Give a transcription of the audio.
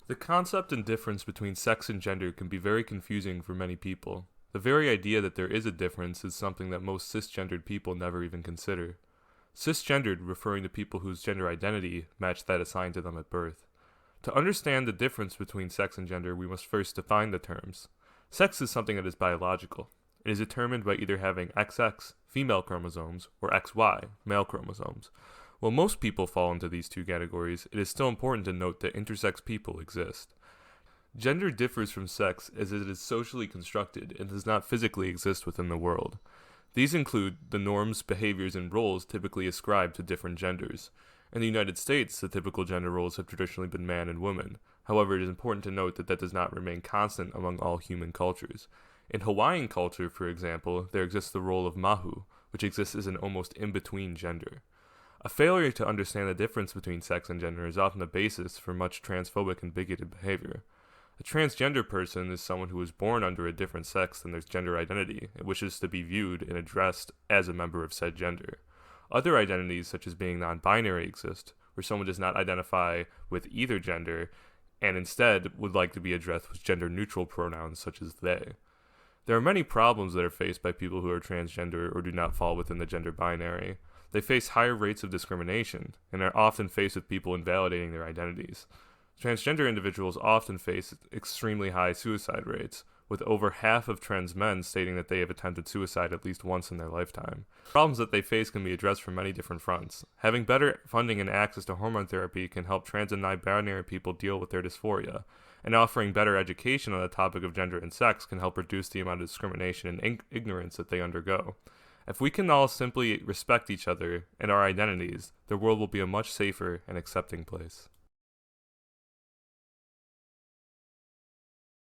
The concept and difference between sex and gender can be very confusing for many people. The very idea that there is a difference is something that most cisgendered people never even consider. Cisgendered referring to people whose gender identity matched that assigned to them at birth. To understand the difference between sex and gender, we must first define the terms. Sex is something that is biological. It is determined by either having XX, female chromosomes, or XY, male chromosomes. While most people fall into these two categories, it is still important to note that intersex people exist. Gender differs from sex as it is socially constructed and does not physically exist within the world. These include the norms, behaviors, and roles typically ascribed to different genders. In the United States, the typical gender roles have traditionally been man and woman. However, it is important to note that that does not remain constant among all human cultures. In Hawaiian culture, for example, there exists the role of mahu, which exists as an almost in-between gender. A failure to understand the difference between sex and gender is often the basis for much transphobic and bigoted behavior. A transgender person is someone who is born under a different sex than their gender identity and wishes to be viewed and addressed as a member of said gender. Other identities, such as being non-binary, exist, where someone does not identify with either gender and instead would like to be addressed with gender-neutral pronouns such as they. There are many problems that are faced by people who are transgender or do not fall within the gender binary. They face higher rates of discrimination and are often faced with people invalidating their identities. Transgender individuals often face extremely high suicide rates, with over half of trans men stating that they have attempted suicide at least once in their lifetime. Problems that they face can be addressed from many different fronts. Having better funding and access to hormone therapy can help trans and non-binary people deal with their dysphoria, and offering better education on the topic of gender and sex can help reduce the amount of discrimination and ignorance that they undergo. If we can all simply respect each other and our identities, the world will be a much safer and accepting place.